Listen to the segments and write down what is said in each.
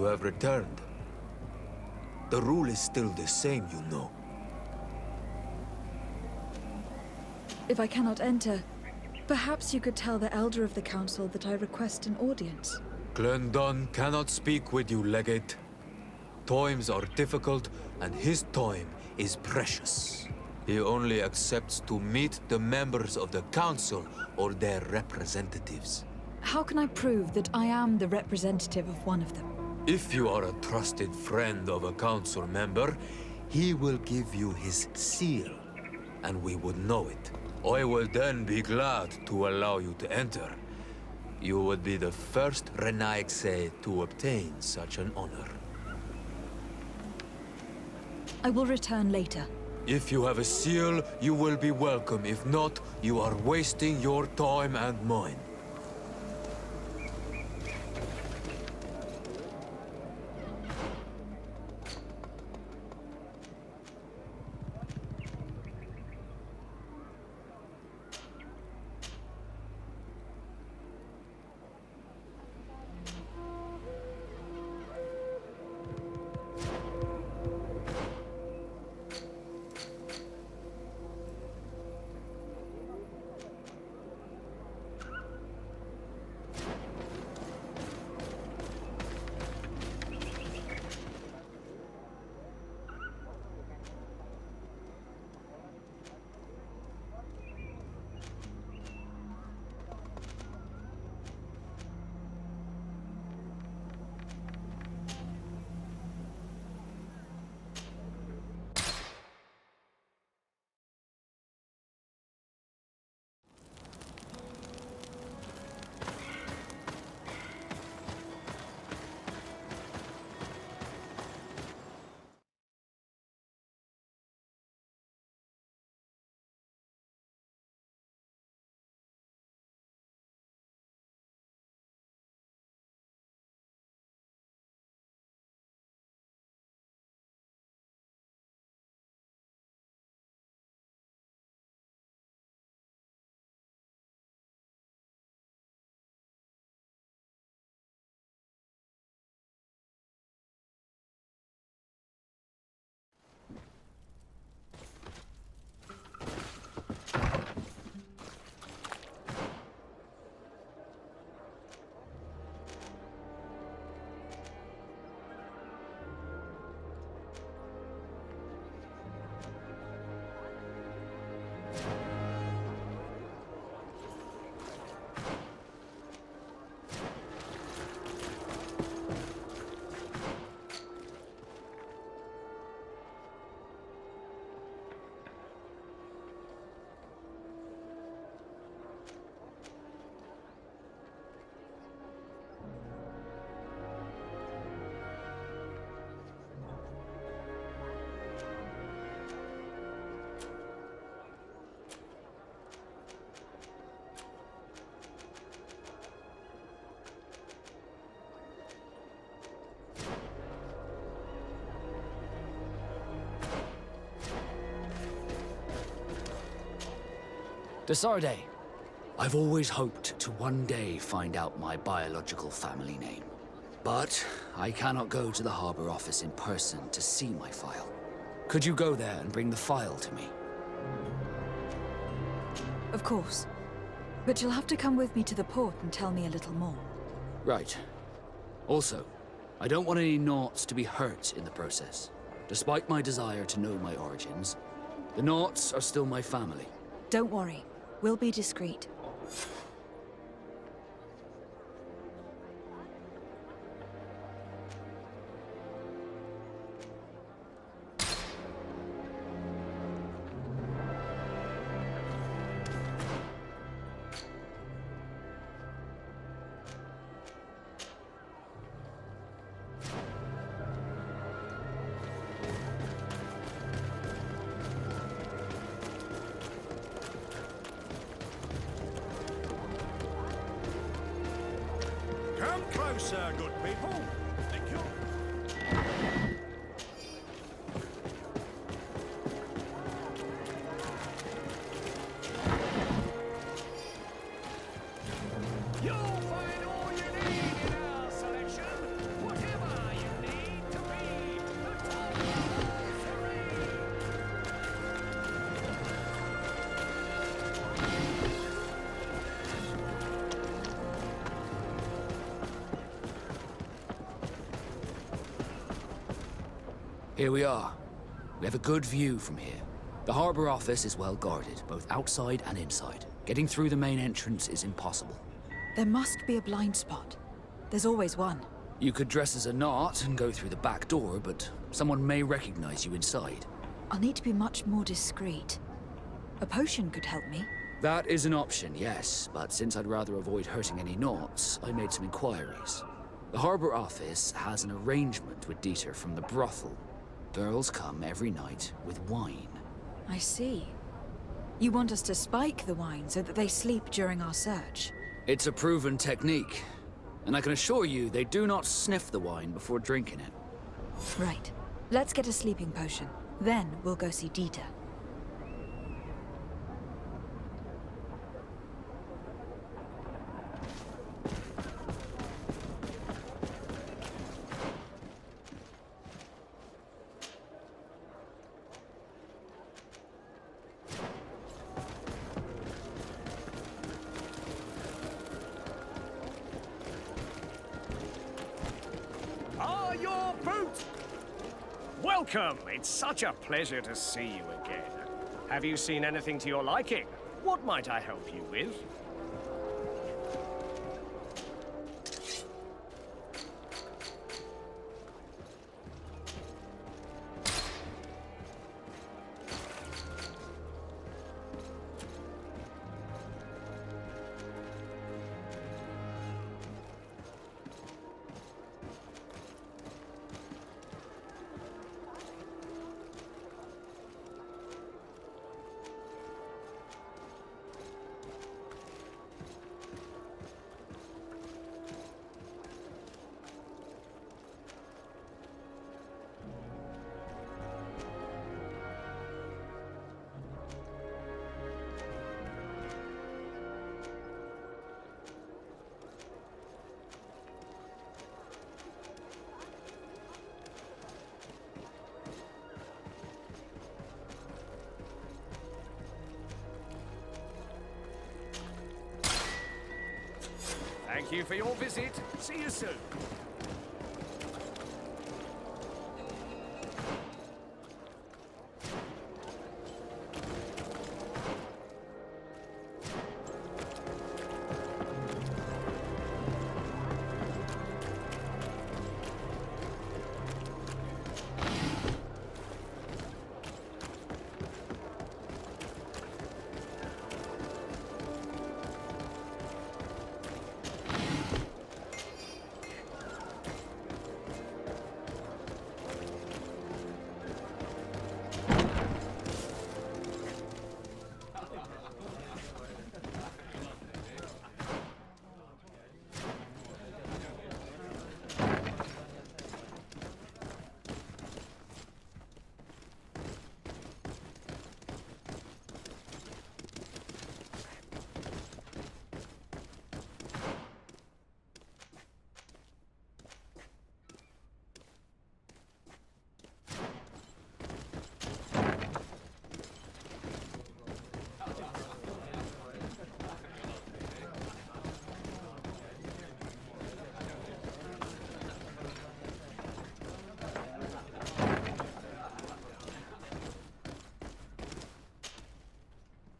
You have returned. The rule is still the same, you know. If I cannot enter, perhaps you could tell the Elder of the Council that I request an audience. Glendon cannot speak with you, Legate. Times are difficult, and his time is precious. He only accepts to meet the members of the Council or their representatives. How can I prove that I am the representative of one of them? If you are a trusted friend of a Council member, he will give you his seal, and we would know it. I will then be glad to allow you to enter. You would be the first Renaigse to obtain such an honor. I will return later. If you have a seal, you will be welcome. If not, you are wasting your time and mine. Desarde. I've always hoped to one day find out my biological family name. But I cannot go to the harbor office in person to see my file. Could you go there and bring the file to me? Of course. But you'll have to come with me to the port and tell me a little more. Right. Also, I don't want any Naughts to be hurt in the process. Despite my desire to know my origins, the Naughts are still my family. Don't worry. We'll be discreet. Come closer, good people. Thank you. You'll find all you need in our selection, whatever Here we are. We have a good view from here. The harbor office is well guarded, both outside and inside. Getting through the main entrance is impossible. There must be a blind spot. There's always one. You could dress as a knot and go through the back door, but someone may recognize you inside. I'll need to be much more discreet. A potion could help me. That is an option, yes, but since I'd rather avoid hurting any knots, I made some inquiries. The harbor office has an arrangement with Dieter from the brothel. Girls come every night with wine. I see. You want us to spike the wine so that they sleep during our search? It's a proven technique, and I can assure you they do not sniff the wine before drinking it. Right. Let's get a sleeping potion. Then we'll go see Dieter. Ah, your boot! Welcome! It's such a pleasure to see you again. Have you seen anything to your liking? What might I help you with? Thank you for your visit. See you soon.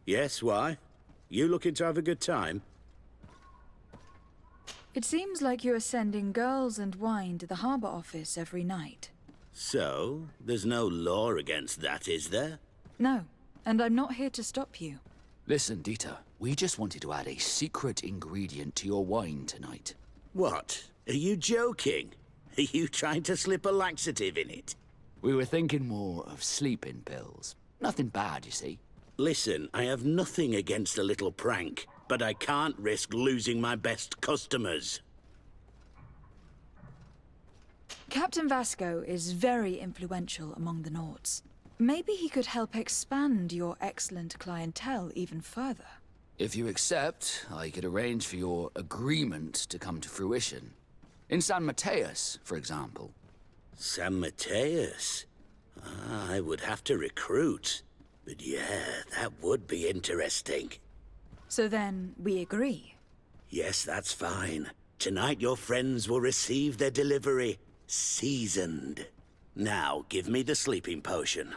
Yes, why? You looking to have a good time? It seems like you are sending girls and wine to the harbor office every night. So, there's no law against that, is there? No, and I'm not here to stop you. Listen, Dieter, we just wanted to add a secret ingredient to your wine tonight. What? Are you joking? Are you trying to slip a laxative in it? We were thinking more of sleeping pills. Nothing bad, you see. Listen, I have nothing against a little prank, but I can't risk losing my best customers. Captain Vasco is very influential among the Nords. Maybe he could help expand your excellent clientele even further. If you accept, I could arrange for your agreement to come to fruition. In San Mateus, for example. San Mateus? I would have to recruit. But yeah, that would be interesting. So then, we agree. Yes, that's fine. Tonight your friends will receive their delivery, seasoned. Now, give me the sleeping potion.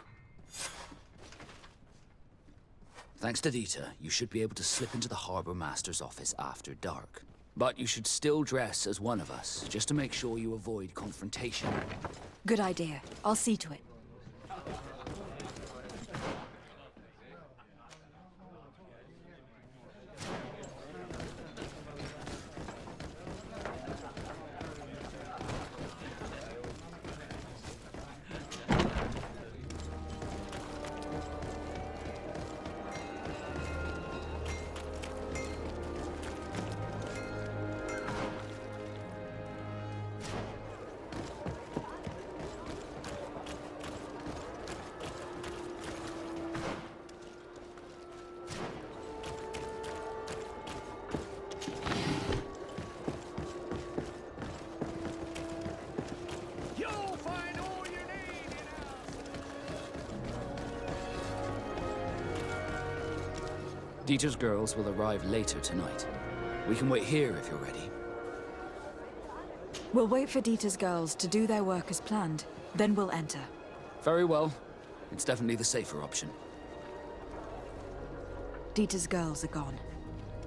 Thanks to Dieter, you should be able to slip into the Harbor Master's office after dark. But you should still dress as one of us, just to make sure you avoid confrontation. Good idea. I'll see to it. Dieter's girls will arrive later tonight. We can wait here if you're ready. We'll wait for Dieter's girls to do their work as planned, then we'll enter. Very well. It's definitely the safer option. Dieter's girls are gone.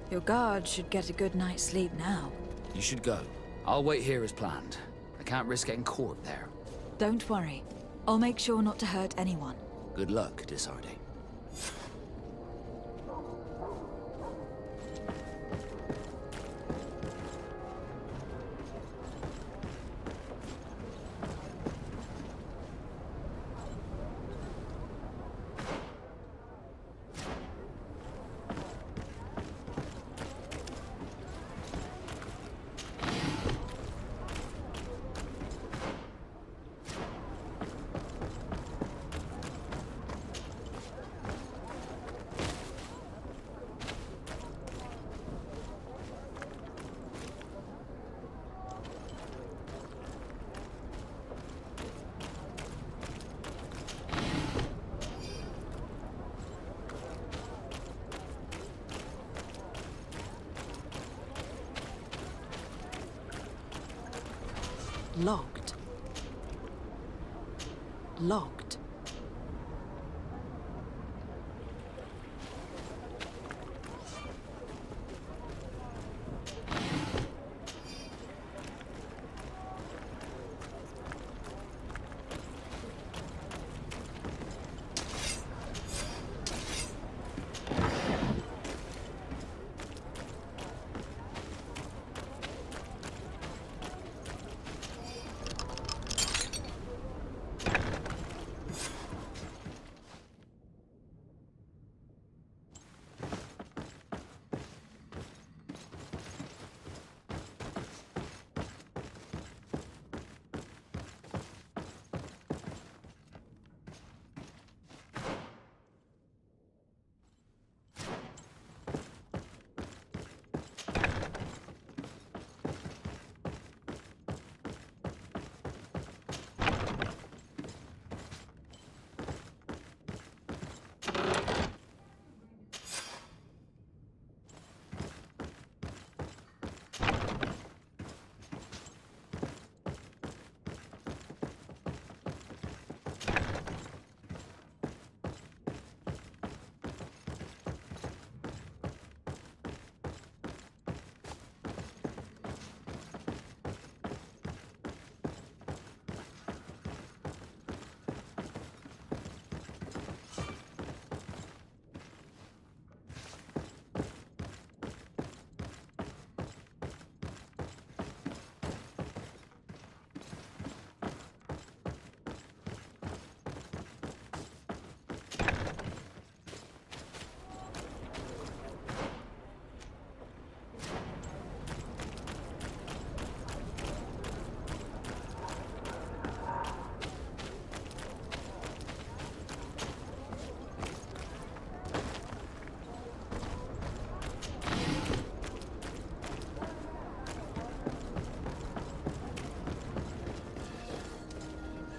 Your guard should get a good night's sleep now. You should go. I'll wait here as planned. I can't risk getting caught there. Don't worry. I'll make sure not to hurt anyone. Good luck, Desarde. Locked. Locked.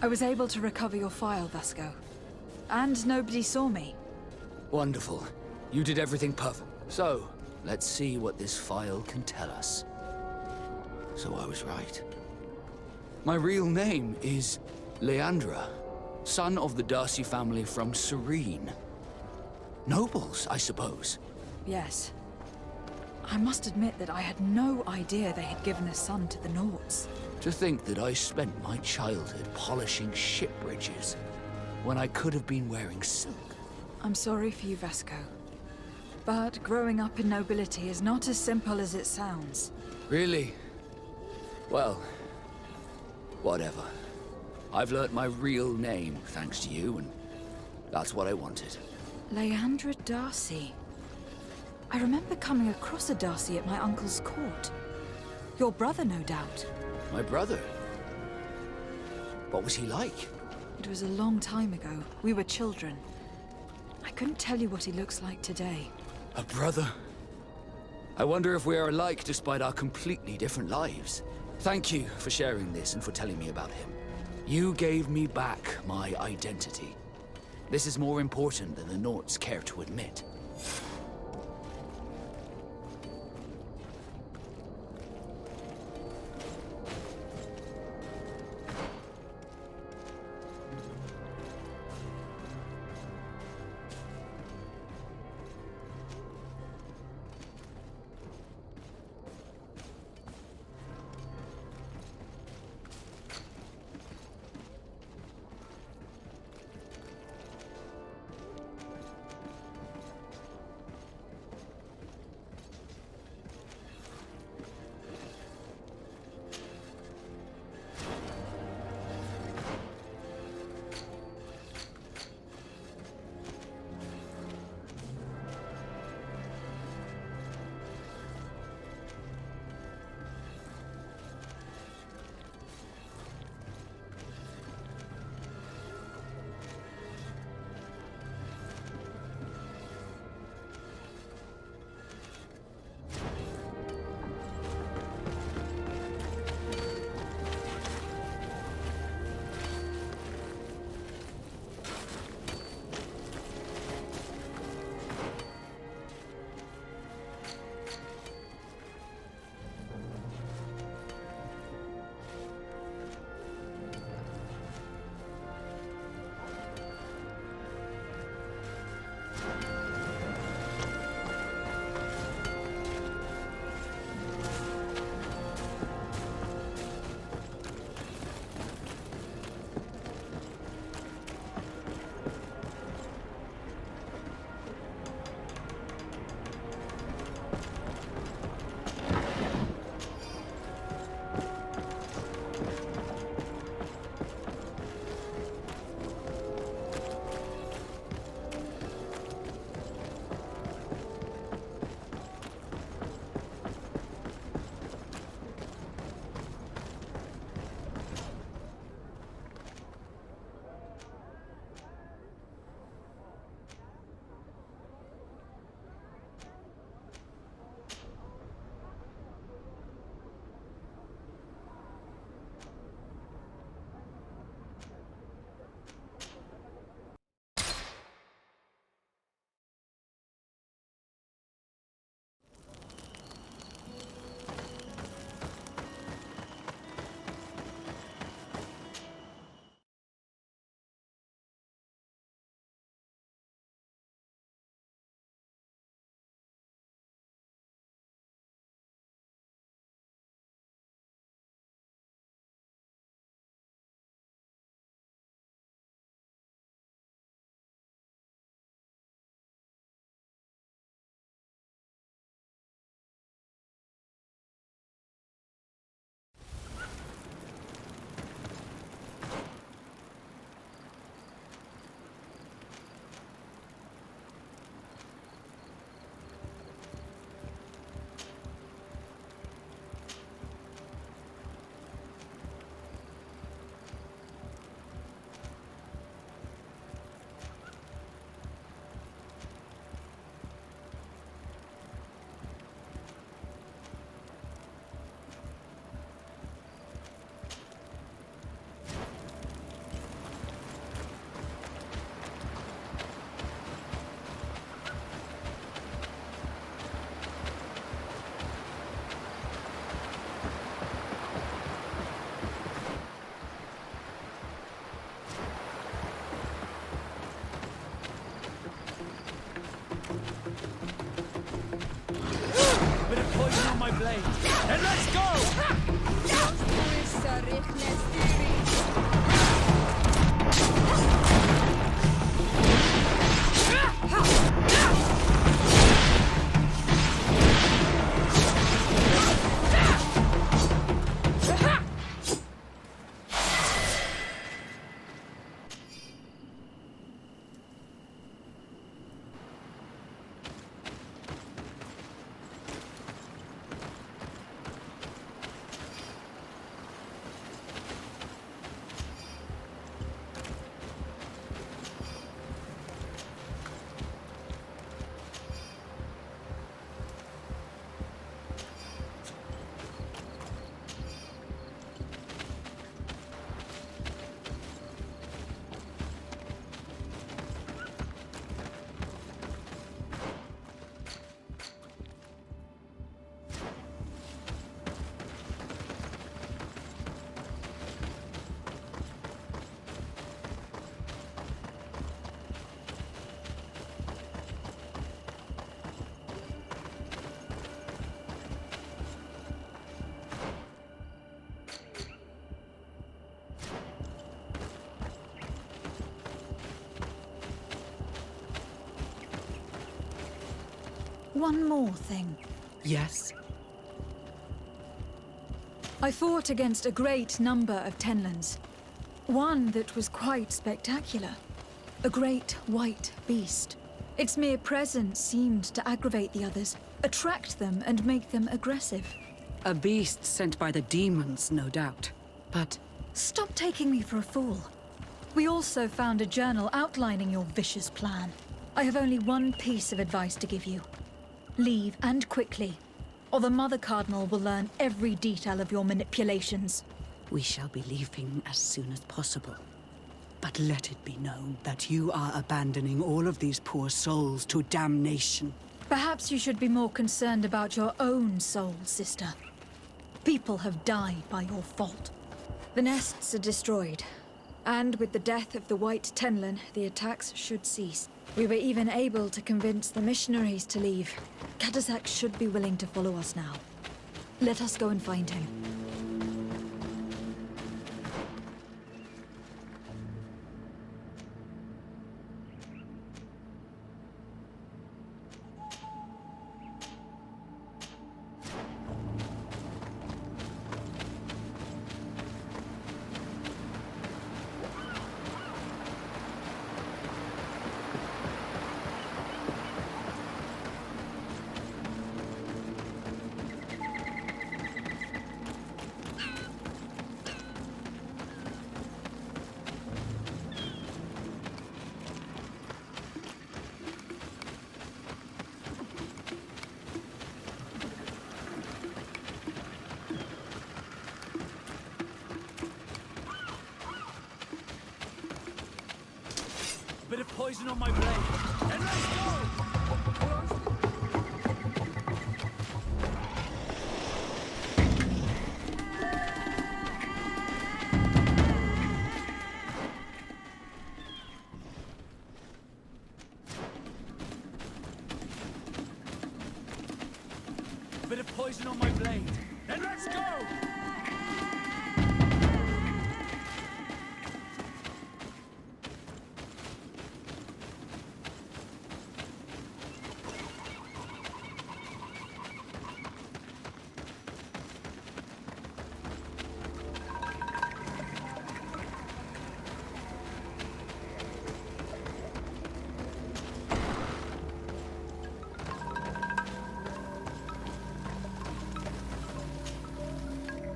I was able to recover your file, Vasco. And nobody saw me. Wonderful. You did everything perfect. So, let's see what this file can tell us. So I was right. My real name is Leandra, son of the Darcy family from Serene. Nobles, I suppose. Yes. I must admit that I had no idea they had given a son to the Nords. To think that I spent my childhood polishing ship bridges, when I could have been wearing silk. I'm sorry for you, Vasco. But growing up in nobility is not as simple as it sounds. Really? Well, whatever. I've learnt my real name, thanks to you, and that's what I wanted. Leandra Darcy. I remember coming across a Darcy at my uncle's court. Your brother, no doubt. My brother? What was he like? It was a long time ago. We were children. I couldn't tell you what he looks like today. A brother? I wonder if we are alike despite our completely different lives. Thank you for sharing this and for telling me about him. You gave me back my identity. This is more important than the Nords care to admit. blade, and let's go! One more thing. Yes? I fought against a great number of Tenlans. One that was quite spectacular. A great white beast. Its mere presence seemed to aggravate the others, attract them and make them aggressive. A beast sent by the demons, no doubt. But Stop taking me for a fool. We also found a journal outlining your vicious plan. I have only one piece of advice to give you. Leave, and quickly, or the Mother Cardinal will learn every detail of your manipulations. we shall be leaving as soon as possible. But let it be known that you are abandoning all of these poor souls to damnation. Perhaps you should be more concerned about your own soul, sister. People have died by your fault. The nests are destroyed. And with the death of the White Tenlin, the attacks should cease. We were even able to convince the missionaries to leave. Catasach should be willing to follow us now. Let us go and find him. Bit of poison on my blade. And let's go! Bit of poison on my blade. And let's go!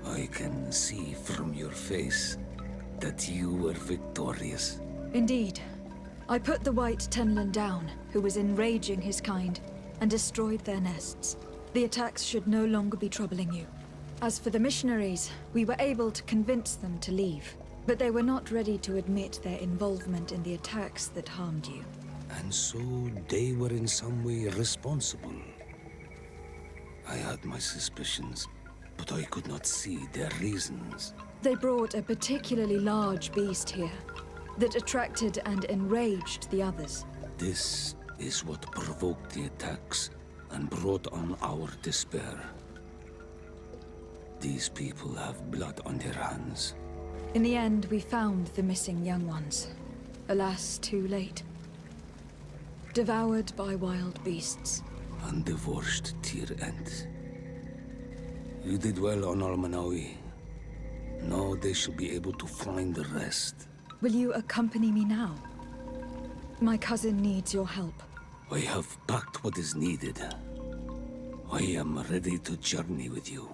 I can see from your face that you were victorious. Indeed. I put the White Tenlin down, who was enraging his kind, and destroyed their nests. The attacks should no longer be troubling you. As for the missionaries, we were able to convince them to leave, but they were not ready to admit their involvement in the attacks that harmed you. And so they were in some way responsible. I had my suspicions, but I could not see their reasons. They brought a particularly large beast here that attracted and enraged the others. This is what provoked the attacks and brought on our despair. These people have blood on their hands. In the end, we found the missing young ones. Alas, too late. Devoured by wild beasts. Undivorced tier end. You did well on Almanawi. Now they shall be able to find the rest. Will you accompany me now? My cousin needs your help. I have packed what is needed. I am ready to journey with you.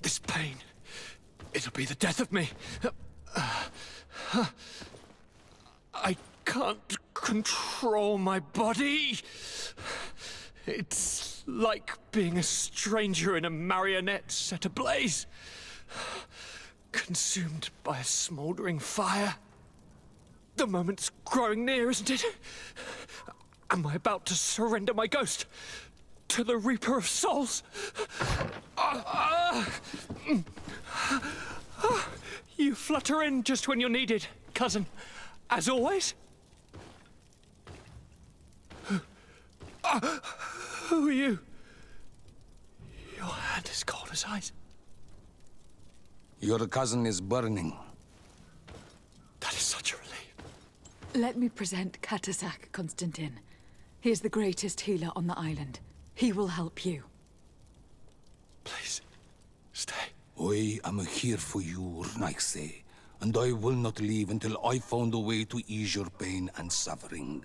This pain, it'll be the death of me. I can't control my body. It's like being a stranger in a marionette set ablaze, consumed by a smoldering fire. The moment's growing near, isn't it? Am I about to surrender my ghost to the Reaper of Souls? You flutter in just when you're needed, cousin. As always. Who are you? Your hand is cold as ice. Your cousin is burning. That is such a relief. Let me present Catasach, Constantin. He is the greatest healer on the island. He will help you. Please, stay. I am here for you, Rnaise, and I will not leave until I found a way to ease your pain and suffering.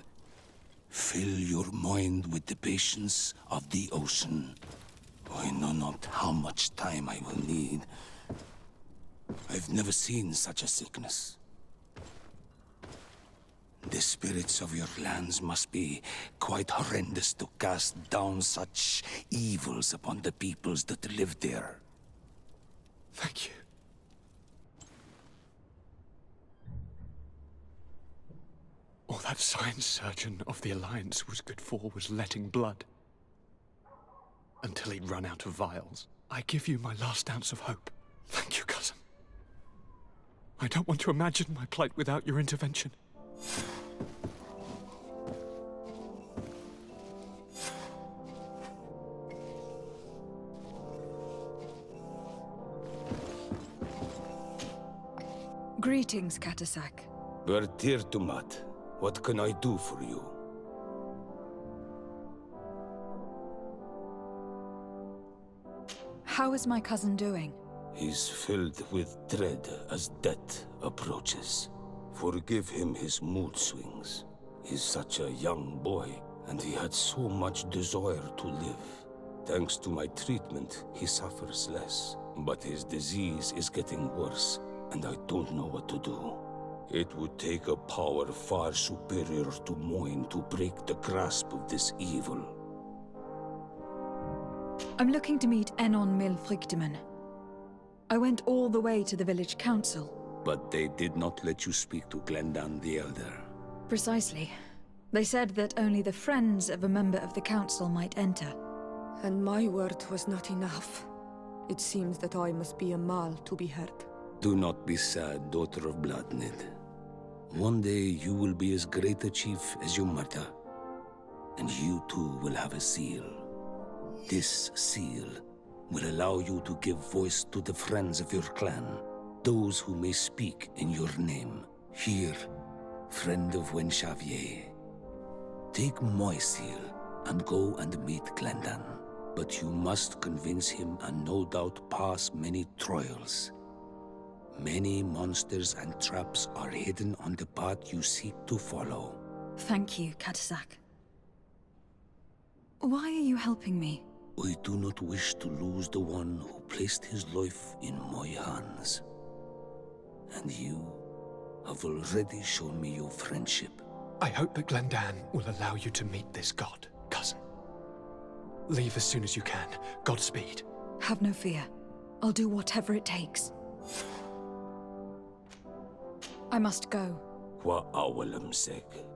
Fill your mind with the patience of the ocean. I know not how much time I will need. I've never seen such a sickness. The spirits of your lands must be quite horrendous to cast down such evils upon the peoples that live there. Thank you. All that science surgeon of the Alliance was good for was letting blood. Until he'd run out of vials. I give you my last ounce of hope. Thank you, cousin. I don't want to imagine my plight without your intervention. Greetings, Catasach. Bertirtumat, what can I do for you? How is my cousin doing? He's filled with dread as death approaches. Forgive him his mood swings. He's such a young boy, and he had so much desire to live. Thanks to my treatment, he suffers less. But his disease is getting worse, and I don't know what to do. It would take a power far superior to mine to break the grasp of this evil. I'm looking to meet Enon Milfrictiman. I went all the way to the village council. But they did not let you speak to Glendan the Elder. Precisely. They said that only the friends of a member of the council might enter. And my word was not enough. It seems that I must be a Mal to be heard. Do not be sad, daughter of Bloodnid. One day you will be as great a chief as your mother. And you too will have a seal. This seal will allow you to give voice to the friends of your clan. Those who may speak in your name. Here, friend of Wenxavier. Take my seal and go and meet Glendan. But you must convince him and no doubt pass many trials. Many monsters and traps are hidden on the path you seek to follow. Thank you, Catasach. Why are you helping me? I do not wish to lose the one who placed his life in my hands. And you have already shown me your friendship. I hope that Glendan will allow you to meet this god, cousin. Leave as soon as you can. Godspeed. Have no fear. I'll do whatever it takes. I must go. وأولمسك.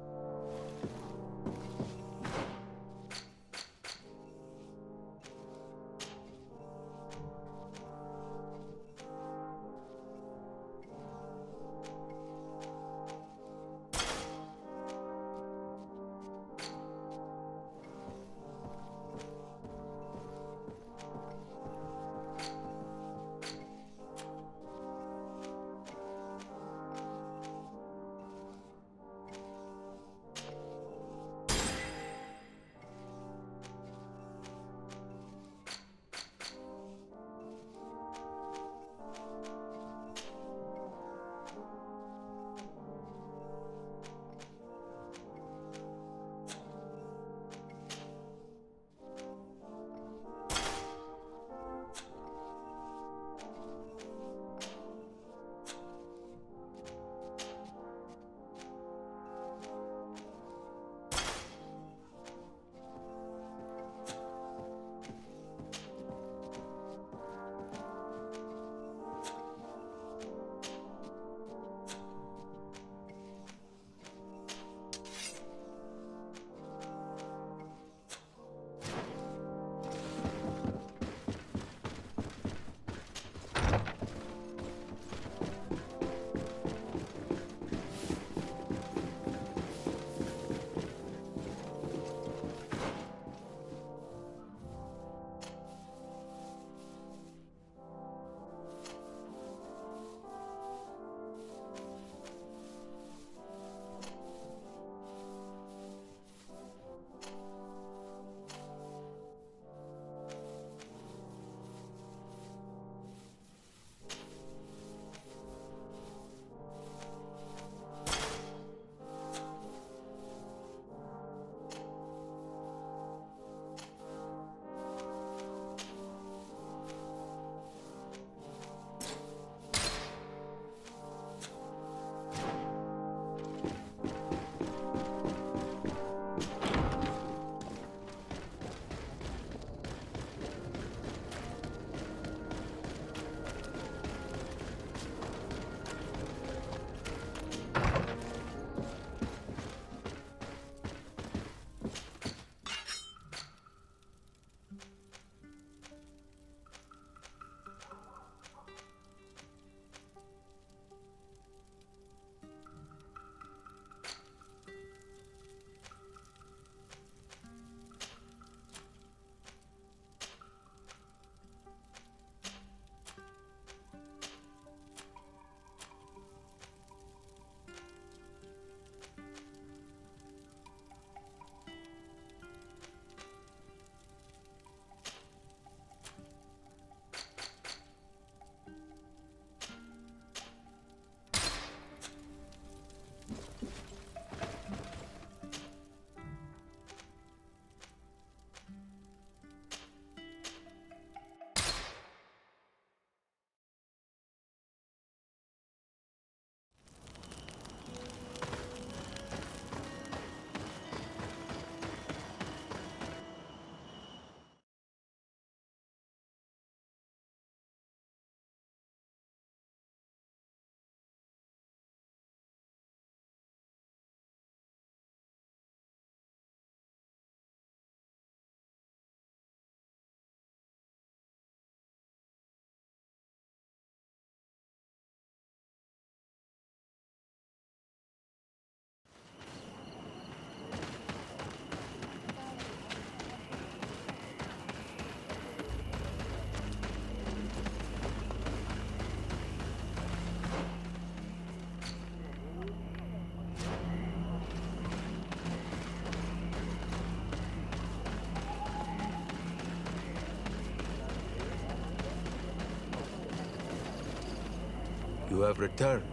You have returned.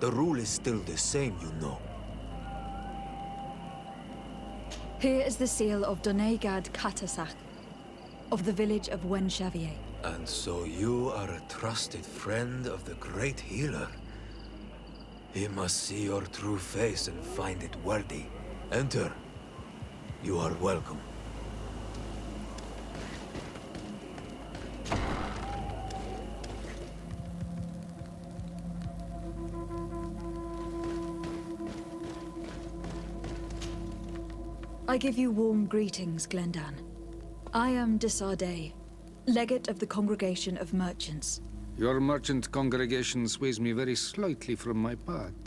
The rule is still the same, you know. Here is the seal of Donegad Catasach, of the village of Wenxavier. And so you are a trusted friend of the great healer. He must see your true face and find it worthy. Enter. You are welcome. I give you warm greetings, Glendan. I am Desardet, legate of the Congregation of Merchants. Your merchant congregation sways me very slightly from my path.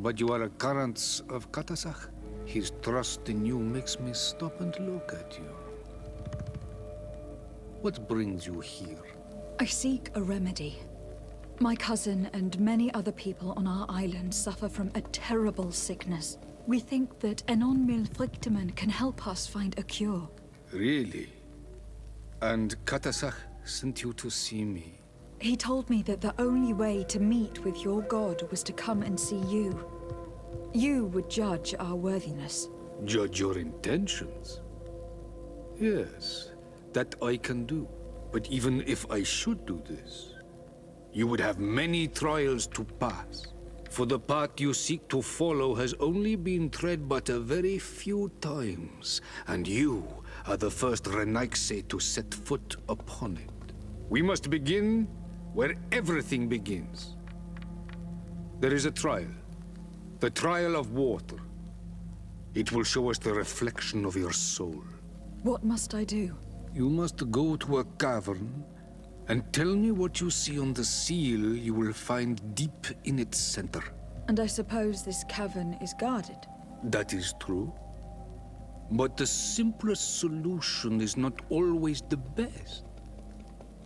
But you are a current of Catasach. His trust in you makes me stop and look at you. What brings you here? I seek a remedy. My cousin and many other people on our island suffer from a terrible sickness. We think that Enon Milfrichteman can help us find a cure. Really? And Catasach sent you to see me? He told me that the only way to meet with your god was to come and see you. You would judge our worthiness. Judge your intentions? Yes, that I can do. But even if I should do this, you would have many trials to pass. For the path you seek to follow has only been tread but a very few times, and you are the first Renaigse to set foot upon it. We must begin where everything begins. There is a trial. The trial of water. It will show us the reflection of your soul. What must I do? You must go to a cavern and tell me what you see on the seal you will find deep in its center. And I suppose this cavern is guarded? That is true. But the simplest solution is not always the best.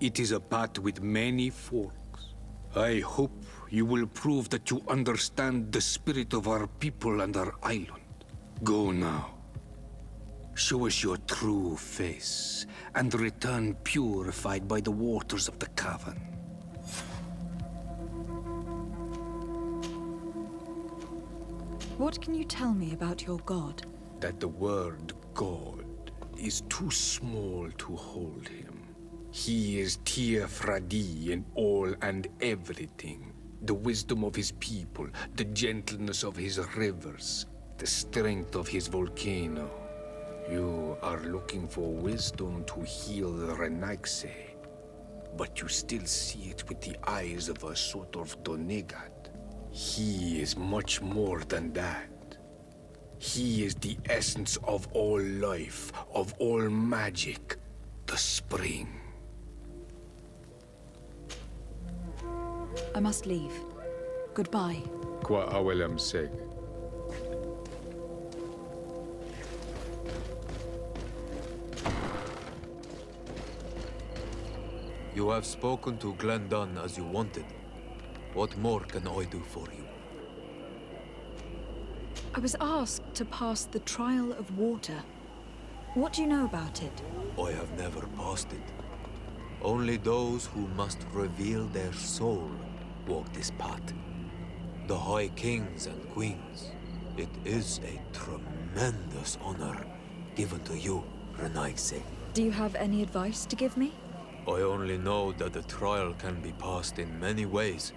It is a path with many forks. I hope you will prove that you understand the spirit of our people and our island. Go now. Show us your true face, and return purified by the waters of the cavern. What can you tell me about your god? That the word God is too small to hold him. He is Tia Fradi in all and everything. The wisdom of his people, the gentleness of his rivers, the strength of his volcano. You are looking for wisdom to heal the Renaigse, but you still see it with the eyes of a sort of Donegat. He is much more than that. He is the essence of all life, of all magic, the spring. I must leave. Goodbye. Qua awelem seg. You have spoken to Glendan as you wanted. What more can I do for you? I was asked to pass the trial of water. What do you know about it? I have never passed it. Only those who must reveal their soul walk this path. The High Kings and Queens. It is a tremendous honor given to you, Renaigse. Do you have any advice to give me? I only know that the trial can be passed in many ways,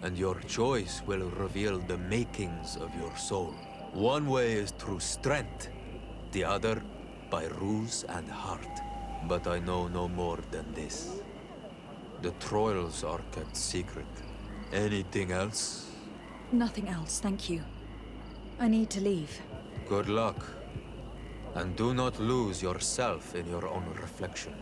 and your choice will reveal the makings of your soul. One way is through strength, the other by ruse and heart. But I know no more than this. The trials are kept secret. Anything else? Nothing else, thank you. I need to leave. Good luck. And do not lose yourself in your own reflection.